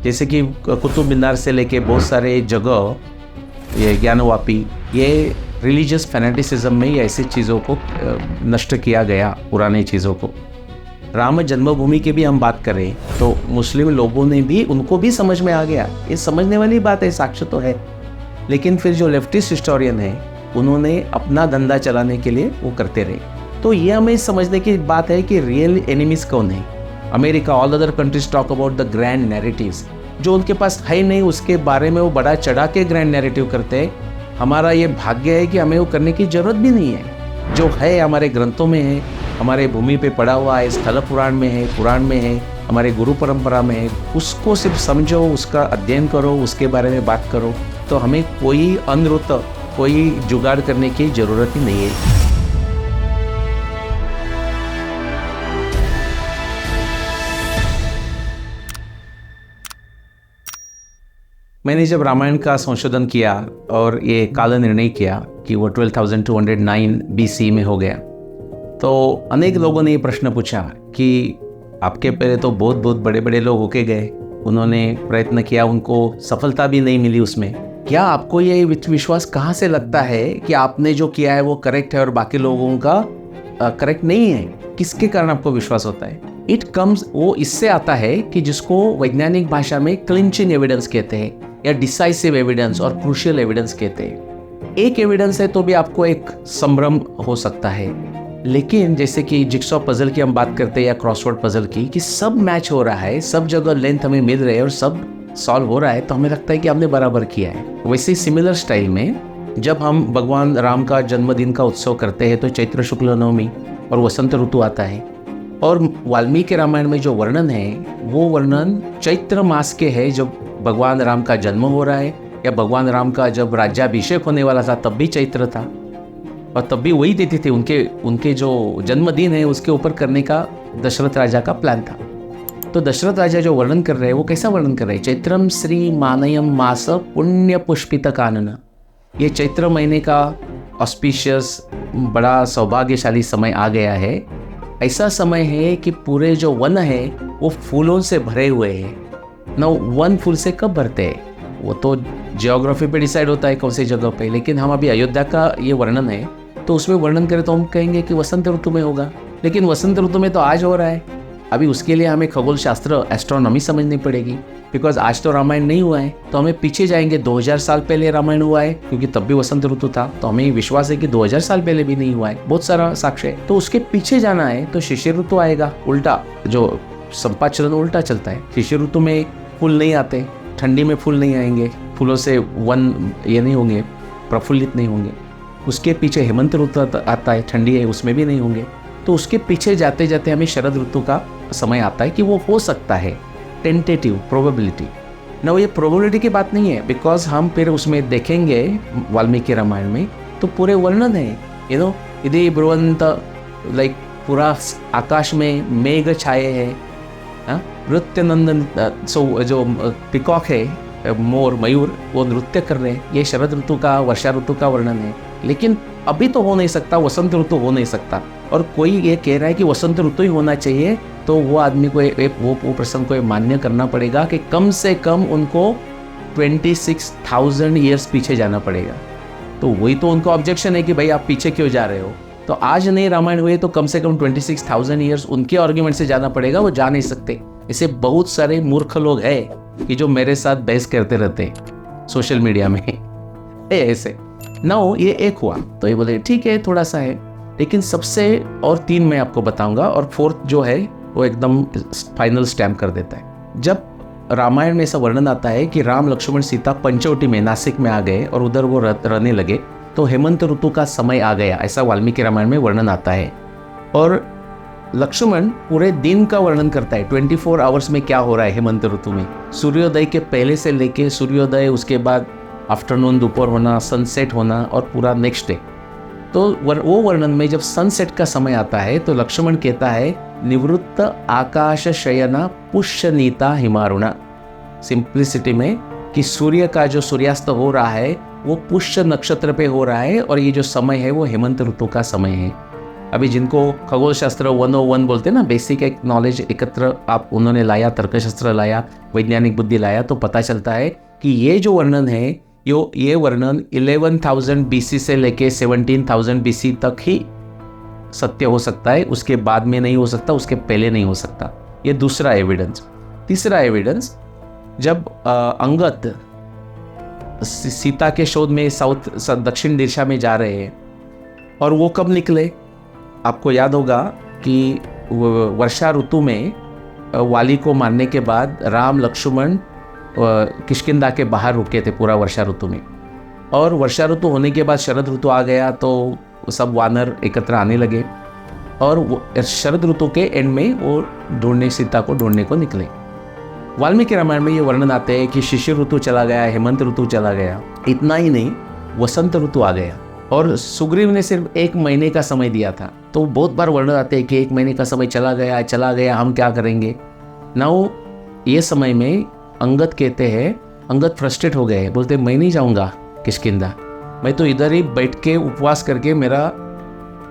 जैसे कि कुतुब मीनार से लेके बहुत सारे जगह, ये ज्ञानवापी, ये रिलीजियस फैनेटिसिज्म में ये ऐसी चीज़ों को नष्ट किया गया, पुरानी चीज़ों को। राम जन्मभूमि की भी हम बात करें तो मुस्लिम लोगों ने भी, उनको भी समझ में आ गया, ये समझने वाली बात है, साक्ष्य तो है। लेकिन फिर जो लेफ्टिस्ट हिस्टोरियन है उन्होंने अपना धंधा चलाने के लिए वो करते रहे। तो ये हमें समझने की बात है कि रियल एनिमीज कौन है। America, all other countries talk about the grand narratives, जो उनके पास है नहीं उसके बारे में वो बड़ा चढ़ा के ग्रैंड नैरेटिव करते हैं। हमारा ये भाग्य है कि हमें वो करने की जरूरत भी नहीं है। जो है हमारे ग्रंथों में है, हमारे भूमि पे पड़ा हुआ है, स्थल पुराण में है, हमारे गुरु परंपरा में है, उसको सिर्फ समझो, उसका अध्ययन करो, उसके बारे में बात करो, तो हमें कोई अनृत, कोई जुगाड़ करने की जरूरत ही नहीं है। मैंने जब रामायण का संशोधन किया और ये काला निर्णय किया कि वो 12,209 BC में हो गया, तो अनेक लोगों ने ये प्रश्न पूछा कि आपके पहले तो बहुत बहुत बड़े बड़े लोग होके गए, उन्होंने प्रयत्न किया, उनको सफलता भी नहीं मिली उसमें, क्या आपको ये विश्वास कहाँ से लगता है कि आपने जो किया है वो करेक्ट है और बाकी लोगों का करेक्ट नहीं है? किसके कारण आपको विश्वास होता है? इट कम्स, वो इससे आता है कि जिसको वैज्ञानिक भाषा में क्लिंचिंग एविडेंस कहते हैं या डिसाइसिव एविडेंस और क्रूशियल एविडेंस कहते हैं। एक एविडेंस है तो भी आपको एक संभ्रम हो सकता है, लेकिन जैसे कि जिक्सॉ पजल की हम बात करते हैं या क्रॉसवर्ड पजल की, कि सब मैच हो रहा है, सब जगह लेंथ हमें मिल रही है और सब सॉल्व हो रहा है, तो हमें लगता है कि हमने बराबर किया है। वैसे सिमिलर स्टाइल में जब हम भगवान राम का जन्मदिन का उत्सव करते हैं तो चैत्र शुक्ल नवमी और वसंत ऋतु आता है, और वाल्मीकि रामायण में जो वर्णन है वो वर्णन चैत्र मास के है, जब भगवान राम का जन्म हो रहा है, या भगवान राम का जब राज्याभिषेक होने वाला था तब भी चैत्र था, और तब भी वही तिथि थी, उनके जो जन्मदिन है उसके ऊपर करने का दशरथ राजा का प्लान था। तो दशरथ राजा जो वर्णन कर रहे हैं वो कैसा वर्णन कर रहे हैं? चैत्रम श्री मानयम मास पुण्य पुष्पित कानन, ये चैत्र महीने का ऑस्पिशियस बड़ा सौभाग्यशाली समय आ गया है। ऐसा समय है कि पूरे जो वन है वो फूलों से भरे हुए हैं। ना वन फूल से कब भरते हैं वो तो जियोग्राफी पे डिसाइड होता है कौन सी जगह पे, लेकिन हम अभी अयोध्या का ये वर्णन है तो उसमें वर्णन करें तो हम कहेंगे कि वसंत ऋतु में होगा, लेकिन वसंत ऋतु में तो आज हो रहा है। अभी उसके लिए हमें खगोल शास्त्र, एस्ट्रोनॉमी समझनी पड़ेगी, बिकॉज आज तो रामायण नहीं हुआ है, तो हमें पीछे जाएंगे, 2000 साल पहले रामायण हुआ है क्योंकि तब भी वसंत ऋतु था, तो हमें विश्वास है कि 2000 साल पहले भी नहीं हुआ है, बहुत सारा साक्ष्य है। तो उसके पीछे जाना है तो शिशिर ऋतु आएगा, उल्टा जो संपाचरण उल्टा चलता है। शिशिर ऋतु में फूल नहीं आते, ठंडी में फूल नहीं आएंगे, फूलों से वन ये नहीं होंगे, प्रफुल्लित नहीं होंगे। उसके पीछे हेमंत ऋतु आता है, ठंडी है, उसमें भी नहीं होंगे। तो उसके पीछे जाते जाते हमें शरद ऋतु का समय आता है कि वो हो सकता है, टेंटेटिव प्रोबेबिलिटी ना। वो ये प्रोबेबिलिटी की बात नहीं है, बिकॉज हम फिर उसमें देखेंगे वाल्मीकि रामायण में तो पूरे वर्णन है, यदि ब्रुवंत, लाइक पूरा आकाश में मेघ छाए हैं, नृत्य नंदन, सो जो पिकॉक है, मोर, मयूर, वो नृत्य कर रहे हैं, ये शरद ऋतु का, वर्षा ऋतु का वर्णन है। लेकिन अभी तो हो नहीं सकता, वसंत ऋतु हो नहीं सकता, और कोई ये कह रहा है कि वसंत ऋतु ही होना चाहिए, तो वो आदमी को वो प्रसंग को मान्य करना पड़ेगा कि कम से कम उनको 26,000 ईयर्स पीछे जाना पड़ेगा। तो वही तो उनको ऑब्जेक्शन है कि भाई आप पीछे क्यों जा रहे हो, तो आज नहीं रामायण हुए तो कम से कम 26,000 ईयर्स उनके आर्ग्यूमेंट से जाना पड़ेगा, वो जा नहीं सकते। ऐसे बहुत सारे मूर्ख लोग हैं कि जो मेरे साथ बहस करते रहते हैं सोशल मीडिया में ऐसे ना। ये एक हुआ तो ये बोले ठीक है थोड़ा सा है, लेकिन सबसे और 3 मैं आपको बताऊंगा, और 4th जो है वो एकदम फाइनल स्टैम्प कर देता है। जब रामायण में ऐसा वर्णन आता है कि राम, लक्ष्मण, सीता पंचवटी में, नासिक में आ गए और उधर वो रहने लगे, तो हेमंत ऋतु का समय आ गया, ऐसा वाल्मीकि रामायण में वर्णन आता है। और लक्ष्मण पूरे दिन का वर्णन करता है, 24 आवर्स में क्या हो रहा है हेमंत ऋतु में, सूर्योदय के पहले से लेके सूर्योदय, उसके बाद आफ्टरनून, दोपहर होना, सनसेट होना, और पूरा नेक्स्ट डे। तो वो वर्णन में जब सनसेट का समय आता है तो लक्ष्मण कहता है निवृत्त आकाश शयना पुष्यनीता हिमारुणा, सिंप्लिसिटी में कि सूर्य का जो सूर्यास्त हो रहा है वो पुष्य नक्षत्र पे हो रहा है, और ये जो समय है वो हेमंत ऋतु का समय है। अभी जिनको खगोल शास्त्र 101 बोलते हैं ना, बेसिक एक नॉलेज एकत्र आप उन्होंने लाया, तर्कशास्त्र लाया, वैज्ञानिक बुद्धि लाया, तो पता चलता है कि ये जो वर्णन है ये वर्णन 11,000 BC से लेके 17,000 BC तक ही सत्य हो सकता है, उसके बाद में नहीं हो सकता, उसके पहले नहीं हो सकता। ये दूसरा एविडेंस। तीसरा एविडेंस, जब अंगद सीता के शोध में दक्षिण दिशा में जा रहे हैं, और वो कब निकले, आपको याद होगा कि वर्षा ऋतु में वाली को मारने के बाद राम लक्ष्मण किष्किंधा के बाहर रुके थे पूरा वर्षा ऋतु में, और वर्षा ऋतु होने के बाद शरद ऋतु आ गया तो सब वानर एकत्र आने लगे, और शरद ऋतु के एंड में वो सीता को ढूंढने को निकले। वाल्मीकि रामायण में ये वर्णन आते हैं कि शिशिर ऋतु चला गया, हेमंत ऋतु चला गया, इतना ही नहीं वसंत ऋतु आ गया, और सुग्रीव ने सिर्फ 1 महीने का समय दिया था। तो बहुत बार वर्णन आते हैं कि 1 महीने का समय चला गया, हम क्या करेंगे। नाउ ये समय में अंगद कहते हैं, अंगद फ्रस्ट्रेट हो गए, बोलते मैं नहीं जाऊंगा किष्किंधा, मैं तो इधर ही बैठ के उपवास करके मेरा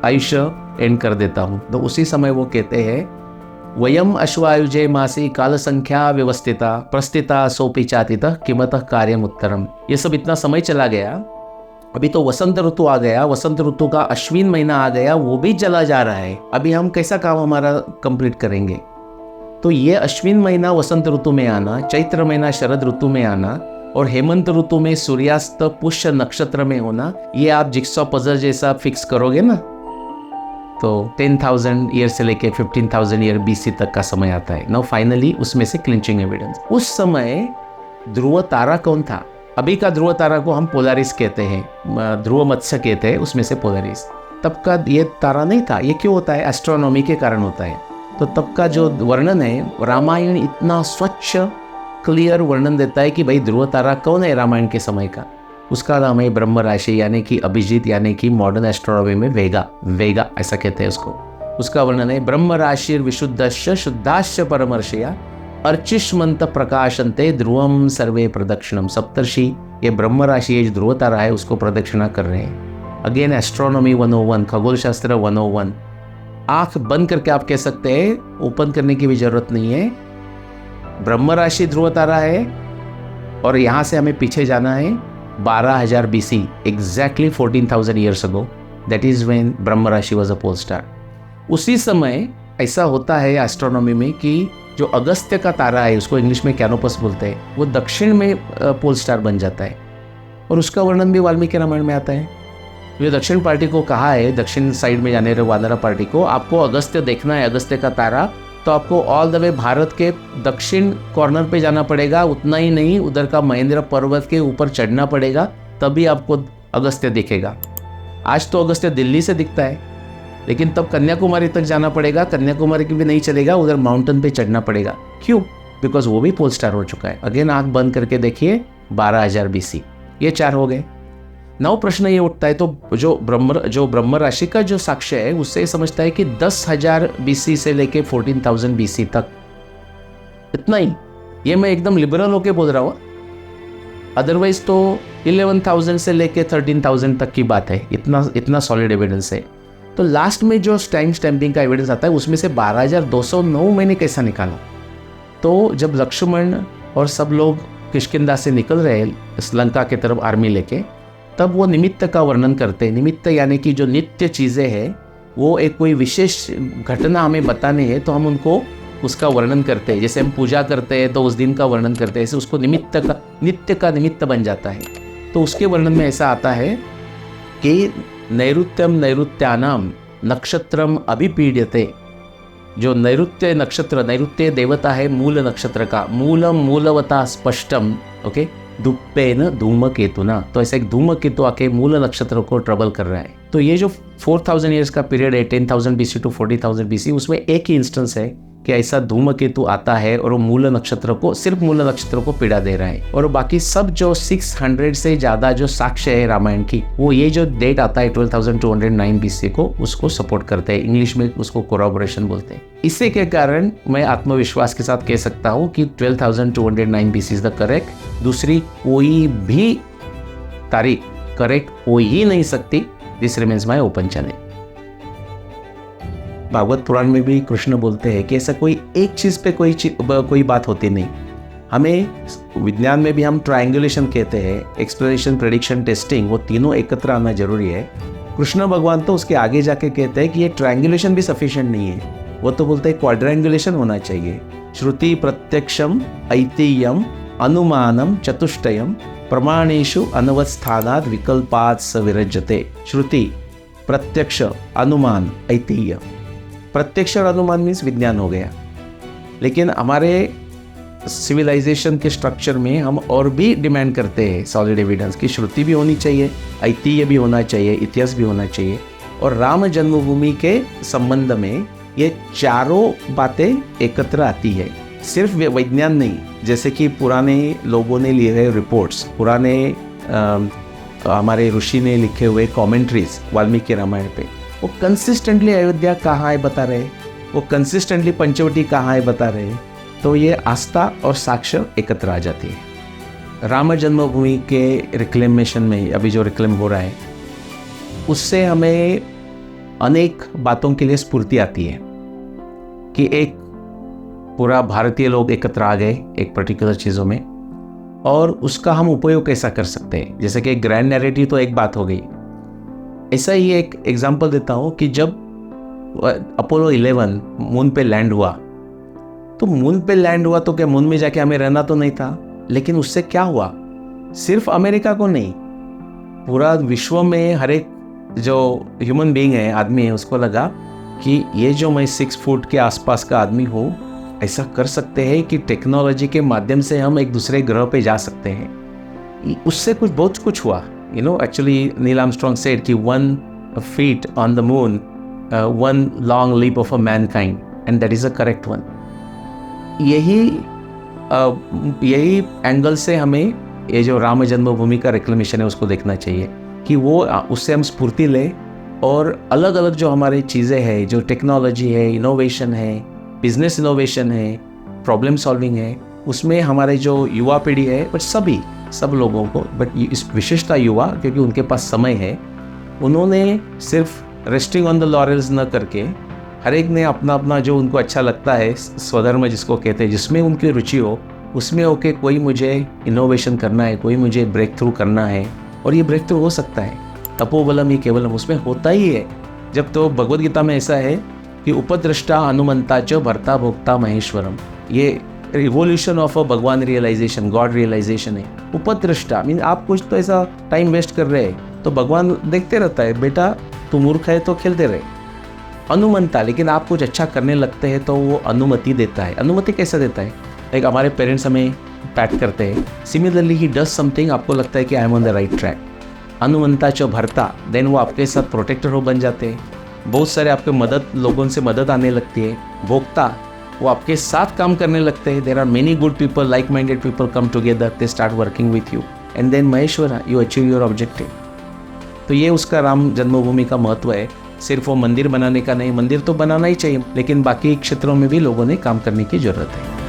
आयुष्य एंड कर देता हूँ। तो उसी समय वो कहते हैं, वयम अश्वायुजे मासी काल संख्या व्यवस्थिता प्रस्थिता सोपि चातिता किमतः कार्यम उत्तरम। ये सब इतना समय चला गया, अभी तो वसंत ऋतु आ गया, वसंत ऋतु का अश्विन महीना आ गया, वो भी चला जा रहा है, अभी हम कैसा काम हमारा कंप्लीट करेंगे। तो ये अश्विन महीना वसंत ऋतु में आना, चैत्र महीना शरद ऋतु में आना, और हेमंत ऋतु में सूर्यास्त पुष्य नक्षत्र में होना, ये आप जिक्सॉ पजल जैसा फिक्स करोगे ना, तो 10,000 ईयर से लेके 15,000 ईयर BC तक का समय आता है। नाउ फाइनली उसमें से क्लिंचिंग एविडेंस। उस समय ध्रुव तारा कौन था? अभी का ध्रुव तारा को हम पोलारिस कहते हैं, ध्रुव मत्स्य कहते हैं, उसमें से पोलारिस। तब का ये तारा नहीं था। ये क्यों होता है? एस्ट्रोनॉमी के कारण होता है। तो तब का जो वर्णन है, रामायण इतना स्वच्छ क्लियर वर्णन देता है कि भाई ध्रुव तारा कौन है रामायण के समय का। उसका नाम है ब्रह्म राशि, यानी कि अभिजीत, यानी कि मॉडर्न एस्ट्रोनॉमी में वेगा ऐसा कहते हैं उसको। उसका वर्णन है, ब्रह्म राशि विशुद्धस्य शुद्धाश्च परमर्षया अर्चिष्मंत प्रकाशंते ध्रुवम सर्वे प्रदक्षिणम। सप्तर्षि ये ब्रह्म राशि, ये जो ध्रुव तारा है उसको प्रदक्षिणा कर रहे हैं। अगेन एस्ट्रोनॉमी 101, खगोल शास्त्र 101। आंख बंद करके आप कह सकते हैं, ओपन करने की भी जरूरत नहीं है। ब्रह्म राशि ध्रुव तारा है, और यहां से हमें पीछे जाना है 12,000 BC, exactly 14,000 years ago, that is when ब्रह्म राशि वाज अ पोल स्टार। उसी समय ऐसा होता है एस्ट्रोनॉमी में कि जो अगस्त्य का तारा है, उसको इंग्लिश में कैनोपस बोलते हैं, वो दक्षिण में पोल स्टार बन जाता है, और उसका वर्णन भी वाल्मीकि रामायण में आता है। जो दक्षिण पार्टी को कहा है, दक्षिण साइड में जाने वाले वानरा पार्टी को, आपको अगस्त्य देखना है, अगस्त्य का तारा, तो आपको ऑल द वे भारत के दक्षिण कॉर्नर पे जाना पड़ेगा। उतना ही नहीं, उधर का महेंद्र पर्वत के ऊपर चढ़ना पड़ेगा, तभी आपको अगस्त्य दिखेगा। आज तो अगस्त्य दिल्ली से दिखता है, लेकिन तब कन्याकुमारी तक जाना पड़ेगा, कन्याकुमारी की भी नहीं चलेगा, उधर माउंटेन पे चढ़ना पड़ेगा। क्यों? बिकॉज वो भी पोल स्टार हो चुका है। अगेन आंख बंद करके देखिए, 12,000 BC। ये 4 हो गए। नौ प्रश्न ये उठता है, तो जो ब्रह्म राशि का जो साक्ष्य है, उससे समझता है कि 10,000 BC से लेके 14,000 BC तक, इतना ही। ये मैं एकदम लिबरल होके बोल रहा हूँ, अदरवाइज तो 11,000 से लेके 13,000 तक की बात है। इतना सॉलिड एविडेंस है। तो लास्ट में जो टाइम स्टैंपिंग का एविडेंस आता है, उसमें से 12,209 मैंने कैसा निकाला? तो जब लक्ष्मण और सब लोग किष्किंधा से निकल रहे हैं श्रीलंका की तरफ आर्मी लेके, तब वो निमित्त का वर्णन करते हैं। निमित्त यानी कि जो नित्य चीज़ें हैं, वो एक कोई विशेष घटना हमें बताने हैं, तो हम उनको उसका वर्णन करते हैं। जैसे हम पूजा करते हैं तो उस दिन का वर्णन करते हैं, ऐसे उसको नित्य का निमित्त बन जाता है। तो उसके वर्णन में ऐसा आता है कि नैऋत्यम नैऋत्यानाम नक्षत्रम अभिपीड्यते। जो नैऋत्य नक्षत्र, नैऋत्य देवता है मूल नक्षत्र का, मूलम मूलवता स्पष्टम, ओके, दुप्पेन धूमकेतुना। तो ऐसा एक धूमकेतु आके मूल नक्षत्र को ट्रबल कर रहा है। तो ये जो 4,000 ईयर्स का पीरियड है, 10,000 BC टू 40,000 BC, उसमें एक ही इंस्टेंस है कि ऐसा धूमकेतु आता है और वो मूल नक्षत्र को, सिर्फ मूल नक्षत्र को पीड़ा दे रहा है। और बाकी सब जो 600 से ज्यादा जो साक्ष्य है रामायण की, वो ये जो डेट आता है 12,209 BC को, उसको सपोर्ट करते हैं। इंग्लिश में उसको कोरॉबोरेशन बोलते हैं। इसी के कारण मैं आत्मविश्वास के साथ कह सकता हूँ कि 12,209 BC इज द करेक्ट। दूसरी कोई भी तारीख करेक्ट हो ही नहीं सकती। This remains my open channel. Bhagavata Purana में भी कृष्ण बोलते हैं कि ऐसा कोई एक चीज़ पे कोई बात होती नहीं। हमें विज्ञान में भी हम ट्रायंगुलेशन कहते हैं, एक्सप्लेनेशन, प्रेडिक्शन, टेस्टिंग, वो तीनों एकत्र आना जरूरी है। कृष्ण भगवान तो उसके आगे जाके कहते हैं कि ये ट्रायंगुलेशन भी सफिशिएंट नहीं है, वो तो बोलते हैं क्वाड्रेंगुलेशन होना चाहिए। श्रुति प्रत्यक्षम ऐतिह्यम अनुमानम चतुष्टयम प्रमाणेषु अनवस्थानात् विकल्पात् स विरज्यते। श्रुति, प्रत्यक्ष, अनुमान, ऐतिह्य। प्रत्यक्ष और अनुमान मीन्स विज्ञान हो गया, लेकिन हमारे सिविलाइजेशन के स्ट्रक्चर में हम और भी डिमांड करते हैं सॉलिड एविडेंस की। श्रुति भी होनी चाहिए, ऐतिह्य भी होना चाहिए, इतिहास भी होना चाहिए। और राम जन्मभूमि के संबंध में ये चारों बातें एकत्र आती है, सिर्फ विज्ञान नहीं। जैसे कि पुराने लोगों ने लिए हुए रिपोर्ट्स, पुराने हमारे ऋषि ने लिखे हुए कमेंट्रीज वाल्मीकि रामायण पे, वो कंसिस्टेंटली अयोध्या कहाँ है बता रहे, वो कंसिस्टेंटली पंचवटी कहाँ है बता रहे। तो ये आस्था और साक्ष्य एकत्र आ जाती है। राम जन्मभूमि के रिक्लेमेशन में अभी जो रिक्लेम हो रहा है, उससे हमें अनेक बातों के लिए स्फूर्ति आती है कि एक पूरा भारतीय लोग एकत्र आ गए एक पर्टिकुलर चीज़ों में, और उसका हम उपयोग कैसा कर सकते हैं। जैसे कि ग्रैंड नैरेटिव तो एक बात हो गई, ऐसा ही एक एग्जांपल देता हूँ कि जब अपोलो 11 मून पे लैंड हुआ, तो मून पे लैंड हुआ तो क्या मून में जाके हमें रहना तो नहीं था, लेकिन उससे क्या हुआ, सिर्फ अमेरिका को नहीं, पूरा विश्व में हर एक जो ह्यूमन बीइंग है, आदमी है, उसको लगा कि ये जो मैं 6 फुट के आसपास का आदमी हूँ, ऐसा कर सकते हैं कि टेक्नोलॉजी के माध्यम से हम एक दूसरे ग्रह पे जा सकते हैं। उससे बहुत कुछ हुआ। एक्चुअली नील आर्मस्ट्रॉन्ग सेड कि 1 feet on the moon, 1 long leap of a mankind, and that is a correct one. यही एंगल से हमें ये जो राम जन्मभूमि का रिक्लेमेशन है उसको देखना चाहिए कि वो उससे हम स्फूर्ति लें, और अलग अलग जो हमारी चीज़ें हैं, जो टेक्नोलॉजी है, इनोवेशन है, बिजनेस इनोवेशन है, प्रॉब्लम सॉल्विंग है, उसमें हमारे जो युवा पीढ़ी है, बट सब लोगों को, बट इस विशेषता युवा, क्योंकि उनके पास समय है, उन्होंने सिर्फ रेस्टिंग ऑन द लॉरेल्स न करके हर एक ने अपना अपना जो उनको अच्छा लगता है, स्वधर्म जिसको कहते हैं, जिसमें उनकी रुचि हो, उसमें होके कोई मुझे इनोवेशन करना है, कोई मुझे ब्रेक थ्रू करना है, और ये ब्रेक थ्रू हो सकता है। तपोबलम ही केवलम, उसमें होता ही है। जब तो भगवद गीता में ऐसा है कि उपद्रष्टा हनुमंता च भर्ता भोक्ता महेश्वरम, ये रिवोल्यूशन ऑफ अ भगवान रियलाइजेशन, गॉड रियलाइजेशन है। उपद्रष्टा मीन आप कुछ तो ऐसा टाइम वेस्ट कर रहे हैं तो भगवान देखते रहता है, बेटा तू मूर्ख है तो खेलते रहे। अनुमंता, लेकिन आप कुछ अच्छा करने लगते हैं तो वो अनुमति देता है। अनुमति कैसे देता है, एक हमारे पेरेंट्स हमें पैट करते हैं, सिमिलरली ही डज समथिंग, आपको लगता है कि I am on the right track. अनुमंता जो भरता, देन वो आपके साथ प्रोटेक्टर हो बन जाते हैं, बहुत सारे आपके लोगों से मदद आने लगती है। भोक्ता, वो आपके साथ काम करने लगते हैं, there are many good people, like minded people come together, they start working with you, and then Maheshwara, you achieve your objective. तो ये उसका राम जन्मभूमि का महत्व है। सिर्फ वो मंदिर बनाने का नहीं, मंदिर तो बनाना ही चाहिए, लेकिन बाकी क्षेत्रों में भी लोगों ने काम करने की जरूरत है।